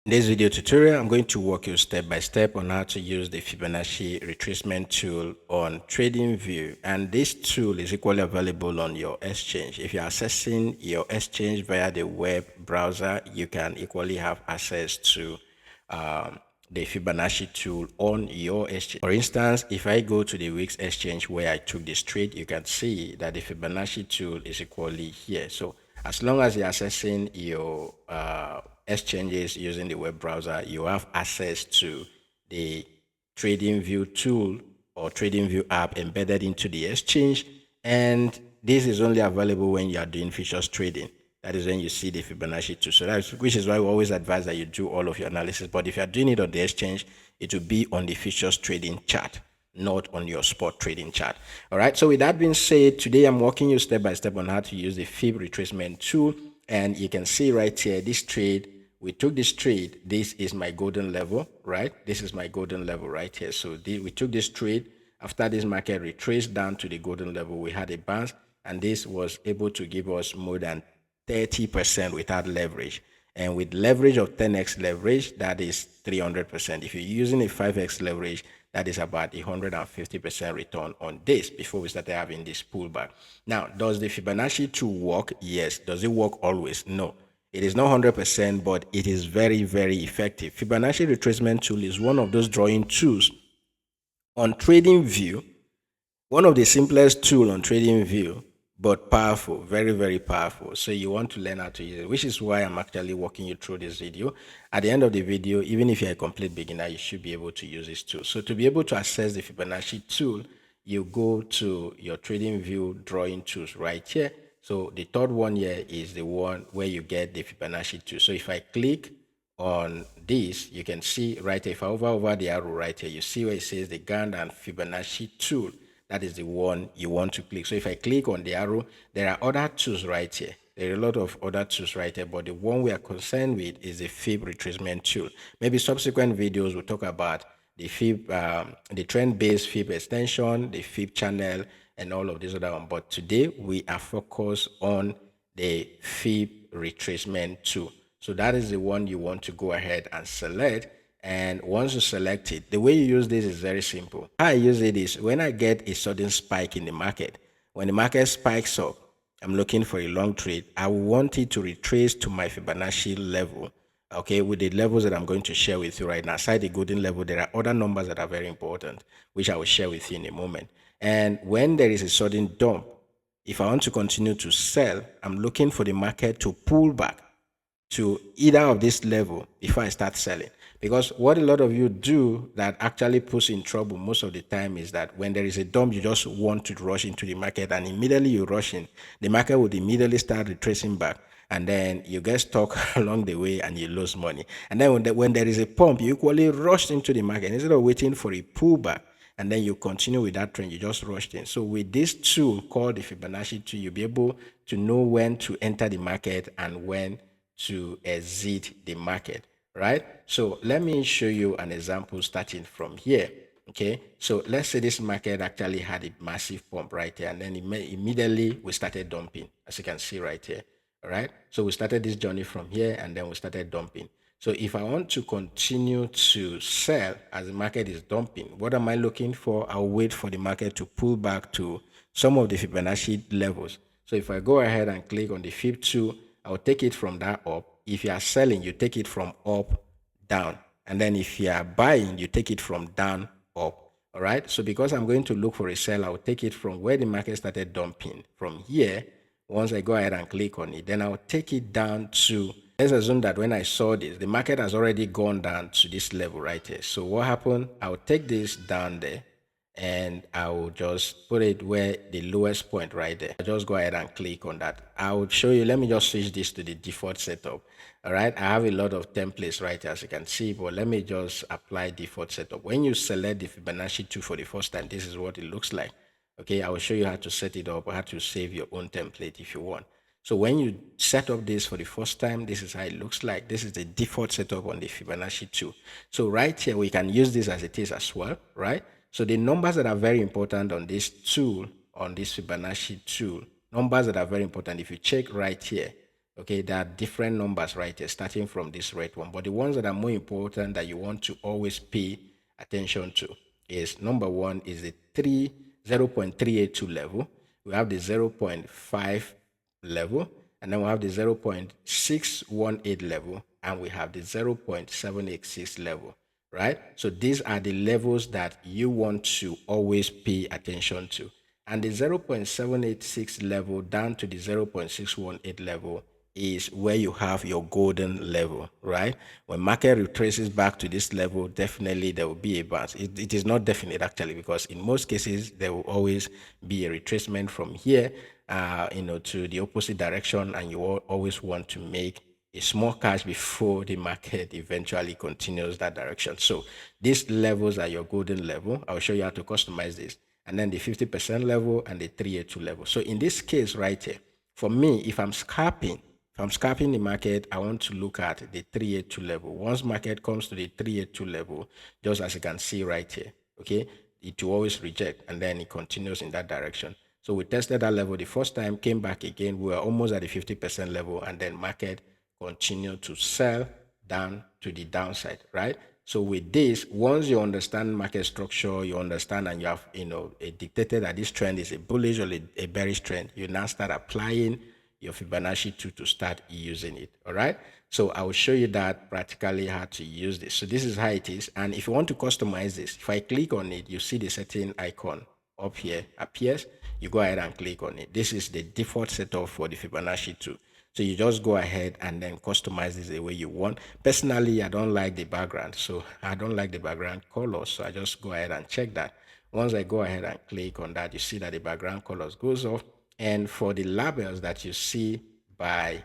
In this video tutorial, I'm going to walk you step by step on how to use the Fibonacci retracement tool on TradingView. And this tool is equally available on your exchange. If you're accessing your exchange via the web browser, you can equally have access to the Fibonacci tool on your exchange. For instance, if I go to the week's exchange where I took this trade, you can see that the Fibonacci tool is equally here. So as long as you're accessing your exchanges using the web browser, you have access to the TradingView tool or TradingView app embedded into the exchange. And this is only available when you are doing futures trading. That is when you see the Fibonacci tool. So that's, which is why we always advise that you do all of your analysis. But if you're doing it on the exchange, it will be on the futures trading chart, not on your spot trading chart. All right. So with that being said, today I'm walking you step by step on how to use the Fib retracement tool. And you can see right here, this trade, we took this trade. This is my golden level, right? This is my golden level right here. So we took this trade. After this market retraced down to the golden level, we had a bounce, and this was able to give us more than 30% without leverage. And with leverage of 10x leverage, that is 300%. If you're using a 5x leverage, that is about 150% return on this before we started having this pullback. Now, does the Fibonacci tool work? Yes. Does it work always? No. It is not 100%, but it is very, very effective. Fibonacci retracement tool is one of those drawing tools on TradingView, one of the simplest tool on TradingView, but powerful, very, very powerful. So you want to learn how to use it, which is why I'm actually walking you through this video. At the end of the video, even if you're a complete beginner, you should be able to use this tool. So to be able to access the Fibonacci tool, you go to your TradingView drawing tools right here. So the third one here is the one where you get the Fibonacci tool. So if I click on this, you can see right here, if I hover over the arrow right here, you see where it says the Gantt and Fibonacci tool. That is the one you want to click. So if I click on the arrow, there are other tools right here. There are a lot of other tools right here, but the one we are concerned with is the Fib retracement tool. Maybe subsequent videos will talk about the Fib, the trend-based Fib extension, the Fib channel, and all of these other ones. But today we are focused on the Fib retracement tool. So that is the one you want to go ahead and select. And once you select it, the way you use this is very simple. How I use it is when I get a sudden spike in the market, when the market spikes up, I'm looking for a long trade. I want it to retrace to my Fibonacci level, okay, with the levels that I'm going to share with you right now. Aside the golden level, there are other numbers that are very important, which I will share with you in a moment. And when there is a sudden dump, if I want to continue to sell, I'm looking for the market to pull back to either of this level before I start selling. Because what a lot of you do that actually puts in trouble most of the time is that when there is a dump, you just want to rush into the market, and immediately you rush in, the market would immediately start retracing back, and then you get stuck along the way and you lose money. And then when there is a pump, you equally rush into the market instead of waiting for a pullback, and then you continue with that trend, you just rushed in. So with this tool called the Fibonacci tool, you'll be able to know when to enter the market and when to exit the market, right? So let me show you an example starting from here. Okay, so let's say this market actually had a massive pump right here, and then immediately we started dumping, as you can see right here. All right, so we started this journey from here, and then we started dumping. So if I want to continue to sell as the market is dumping, what am I looking for? I'll wait for the market to pull back to some of the Fibonacci levels. So if I go ahead and click on the Fib 2, I'll take it from that up. If you are selling, you take it from up, down. And then if you are buying, you take it from down, up. All right. So because I'm going to look for a sell, I'll take it from where the market started dumping. From here, once I go ahead and click on it, then I'll take it down to, let's assume that when I saw this, the market has already gone down to this level right here. So what happened? I'll take this down there, and I will just put it where the lowest point right there. I'll just go ahead and click on that. I will show you. Let me just switch this to the default setup. All right. I have a lot of templates right here, as you can see, but let me just apply default setup. When you select the Fibonacci tool for the first time, this is what it looks like. Okay. I will show you how to set it up or how to save your own template if you want. So when you set up this for the first time, this is how it looks like. This is the default setup on the Fibonacci tool. So right here, we can use this as it is as well, right? So the numbers that are very important on this tool, on this Fibonacci tool, numbers that are very important, if you check right here, Okay, there are different numbers right here starting from this red one, but the ones that are more important that you want to always pay attention to is number one is the 0.382 level. We have the 0.5 level, and then we have the 0.618 level, and we have the 0.786 level, right? So these are the levels that you want to always pay attention to. And the 0.786 level down to the 0.618 level is where you have your golden level, right? When market retraces back to this level, definitely there will be a bounce. It is not definite actually, because in most cases there will always be a retracement from here, to the opposite direction, and you always want to make a small cash before the market eventually continues that direction. So these levels are your golden level. I'll show you how to customize this, and then the 50% level and the 382 level. So in this case right here, for me, if I'm scalping the market, I want to look at the 382 level. Once market comes to the 382 level, just as you can see right here, okay, it will always reject, and then it continues in that direction. So we tested that level the first time, came back again, we were almost at the 50% level, and then market continued to sell down to the downside, right? So with this, once you understand market structure, you understand, and you have, dictated that this trend is a bullish or a bearish trend, you now start applying your Fibonacci 2 to start using it. All right. So I will show you that practically how to use this. So this is how it is. And if you want to customize this, if I click on it, you see the setting icon up here appears. You go ahead and click on it. This is the default setup for the Fibonacci 2. So you just go ahead and then customize this the way you want. Personally, I don't like the background. So I don't like the background color. So I just go ahead and check that. Once I go ahead and click on that, you see that the background colors goes off. And for the labels that you see by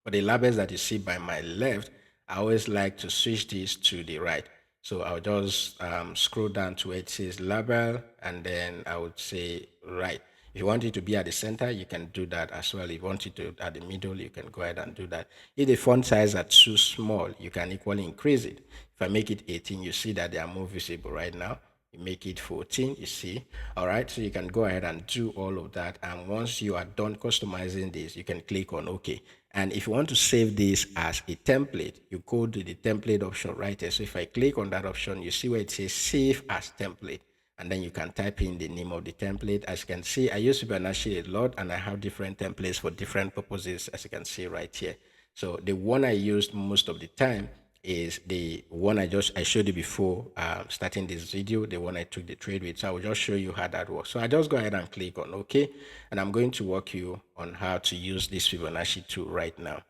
my left, I always like to switch this to the right. So I'll just scroll down to where it says label, and then I would say right. If you want it to be at the center, you can do that as well. If you want it to at the middle, you can go ahead and do that. If the font size are too small, you can equally increase it. If I make it 18, you see that they are more visible right now. You make it 14, you see. All right, so you can go ahead and do all of that, and once you are done customizing this, you can click on OK. And if you want to save this as a template, you go to the template option right here. So if I click on that option, you see where it says save as template, and then you can type in the name of the template. As you can see, I use Fibonacci a lot, and I have different templates for different purposes, as you can see right here. So the one I used most of the time is the one I showed you before starting this video, the one I took the trade with. So I will just show you how that works. So I just go ahead and click on OK, and I'm going to walk you on how to use this Fibonacci 2 right now.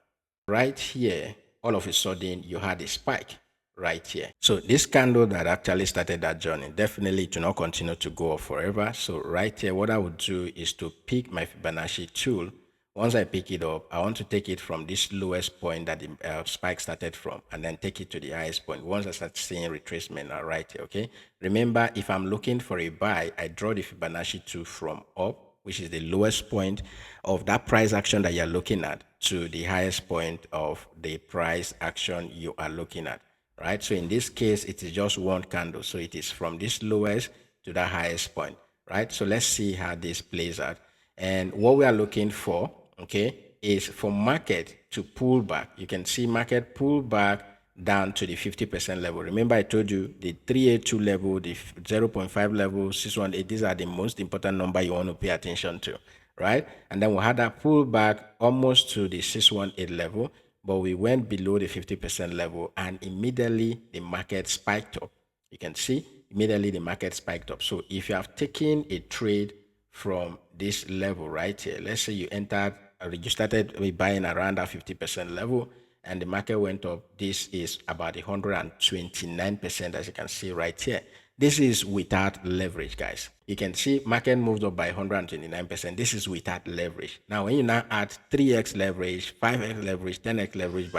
Right here, all of a sudden you had a spike right here. So this candle that actually started that journey, definitely to not continue to go up forever. So right here, what I would do is to pick my Fibonacci tool. Once I pick it up, I want to take it from this lowest point that the spike started from, and then take it to the highest point. Once I start seeing retracement right here, okay? Remember, if I'm looking for a buy, I draw the Fibonacci 2 from up, which is the lowest point of that price action that you're looking at, to the highest point of the price action you are looking at, right? So in this case, it is just one candle. So it is from this lowest to the highest point, right? So let's see how this plays out. And what we are looking for, okay, is for market to pull back. You can see market pull back down to the 50% level. Remember, I told you the 382 level, the 0.5 level, 618, these are the most important number you want to pay attention to, right? And then we had that pull back almost to the 618 level, but we went below the 50% level, and immediately the market spiked up. You can see immediately the market spiked up. So if you have taken a trade from this level right here, let's say you entered or you started buying around that 50% level, and the market went up, this is about 129%, as you can see right here. This is without leverage, guys. You can see market moved up by 129%. This is without leverage. Now, when you now add 3x leverage, 5x leverage, 10x leverage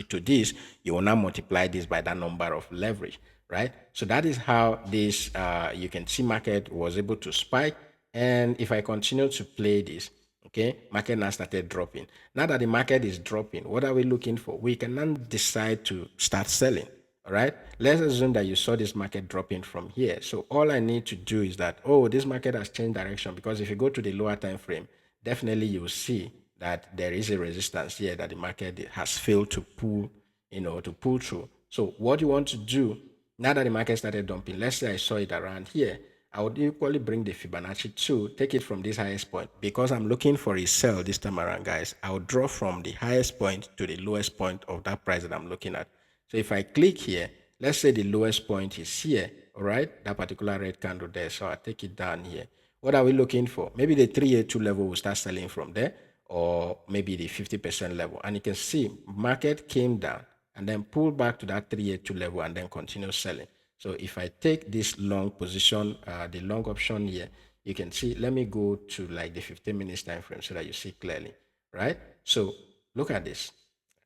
to this, you will now multiply this by that number of leverage, right? So that is how this, you can see market was able to spike. And if I continue to play this, okay, market now started dropping. Now that the market is dropping, what are we looking for? We can now decide to start selling. All right, let's assume that you saw this market dropping from here. So all I need to do is that, oh, this market has changed direction, because if you go to the lower time frame, definitely you will see that there is a resistance here that the market has failed to pull, to pull through. So what you want to do, now that the market started dumping, let's say I saw it around here, I would equally bring the Fibonacci 2, take it from this highest point. Because I'm looking for a sell this time around, guys, I will draw from the highest point to the lowest point of that price that I'm looking at. So if I click here, let's say the lowest point is here, all right, that particular red candle there. So I'll take it down here. What are we looking for? Maybe the 382 level will start selling from there, or maybe the 50% level. And you can see market came down and then pulled back to that 382 level and then continue selling. So if I take this long position, the long option here, you can see, let me go to like the 15 minutes time frame so that you see clearly, right? So look at this.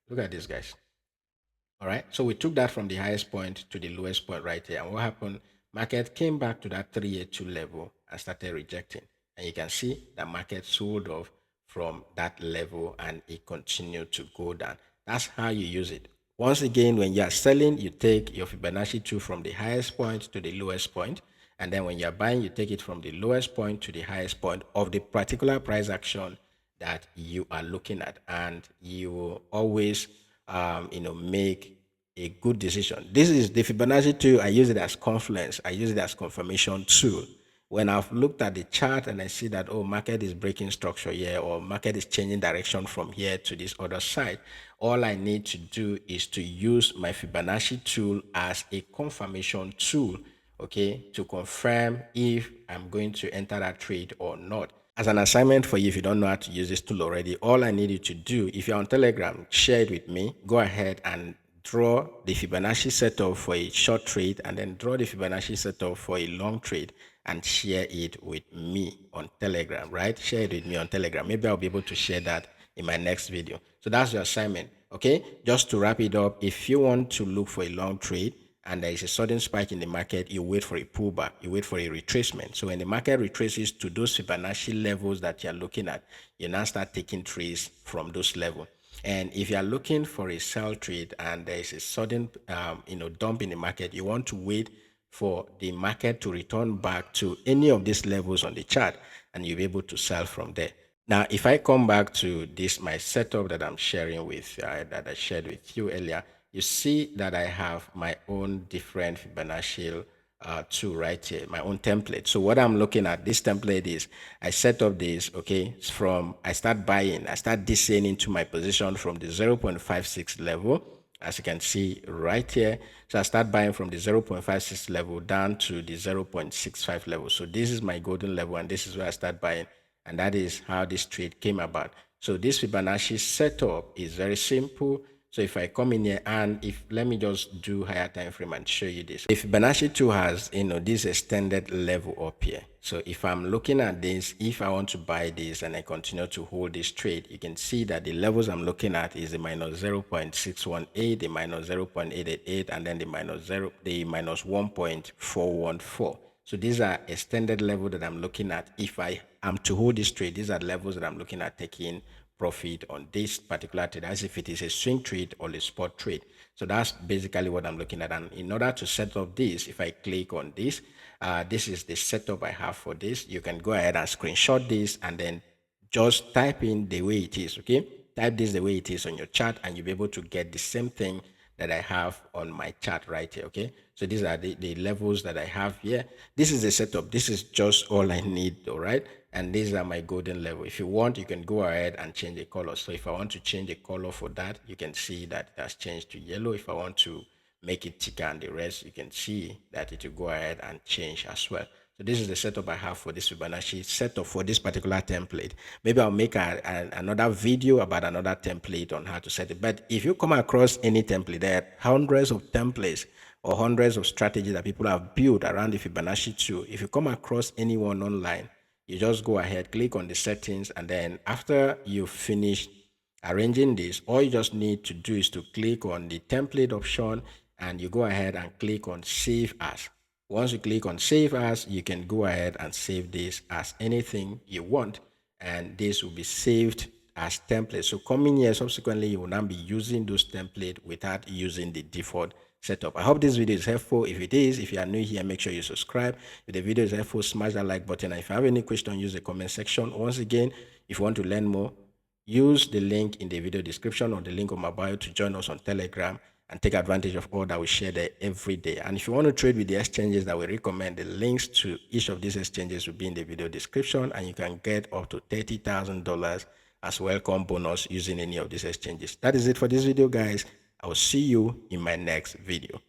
Look at this, guys. All right. So we took that from the highest point to the lowest point right here. And what happened? Market came back to that 382 level and started rejecting. And you can see the market sold off from that level and it continued to go down. That's how you use it. Once again, when you are selling, you take your Fibonacci 2 from the highest point to the lowest point. And then when you're buying, you take it from the lowest point to the highest point of the particular price action that you are looking at. And you will always, make a good decision. This is the Fibonacci 2. I use it as confluence. I use it as confirmation tool. When I've looked at the chart and I see that, oh, market is breaking structure here, or market is changing direction from here to this other side, all I need to do is to use my Fibonacci tool as a confirmation tool, okay, to confirm if I'm going to enter that trade or not. As an assignment for you, if you don't know how to use this tool already, all I need you to do, if you're on Telegram, share it with me. Go ahead and draw the Fibonacci setup for a short trade, and then draw the Fibonacci setup for a long trade, and share it with me on Telegram, right? Share it with me on Telegram. Maybe I'll be able to share that in my next video. So that's your assignment, okay? Just to wrap it up, if you want to look for a long trade and there is a sudden spike in the market, you wait for a pullback, you wait for a retracement. So when the market retraces to those Fibonacci levels that you're looking at, you now start taking trades from those levels. And if you are looking for a sell trade and there is a sudden dump in the market, you want to wait for the market to return back to any of these levels on the chart, and you'll be able to sell from there. Now, if I come back to this, my setup that I'm sharing with, that I shared with you earlier, you see that I have my own different Fibonacci tool right here, my own template. So what I'm looking at, this template is, I set up this, okay, from, I start buying, I start descending into my position from the 0.56 level, as you can see right here. So I start buying from the 0.56 level down to the 0.65 level. So this is my golden level, and this is where I start buying. And that is how this trade came about. So this Fibonacci setup is very simple. So if I come in here and let me just do higher time frame and show you this. If Fibonacci 2 has, this extended level up here. So if I'm looking at this, if I want to buy this and I continue to hold this trade, you can see that the levels I'm looking at is the minus 0.618, the minus 0.888, and then the minus 1.414. So these are extended level that I'm looking at. If I am to hold this trade, these are levels that I'm looking at taking profit on this particular trade, as if it is a swing trade or a spot trade. So that's basically what I'm looking at. And in order to set up this, if I click on this, this is the setup I have for this. You can go ahead and screenshot this and then just type in the way it is, okay? Type this the way it is on your chart and you'll be able to get the same thing that I have on my chart right here, okay? So these are the levels that I have here. This is the setup. This is just all I need, all right? And these are my golden level. If you want, you can go ahead and change the color. So if I want to change the color for that, you can see that it has changed to yellow. If I want to make it thicker and the rest, you can see that it will go ahead and change as well. So this is the setup I have for this Fibonacci setup for this particular template. Maybe I'll make another video about another template on how to set it. But if you come across any template, there are hundreds of templates or hundreds of strategies that people have built around the Fibonacci 2. If you come across anyone online, you just go ahead, click on the settings, and then after you've finished arranging this, all you just need to do is to click on the template option and you go ahead and click on save as. Once you click on save as, you can go ahead and save this as anything you want, and this will be saved as template. So coming here subsequently, you will now be using those templates without using the default setup. I hope this video is helpful. If it is, if you are new here, make sure you subscribe. If the video is helpful, smash that like button. And if you have any question, use the comment section. Once again, if you want to learn more, use the link in the video description or the link on my bio to join us on Telegram and take advantage of all that we share there every day. And if you want to trade with the exchanges that we recommend, the links to each of these exchanges will be in the video description, and you can get up to $30,000 as welcome bonus using any of these exchanges. That is it for this video, guys. I will see you in my next video.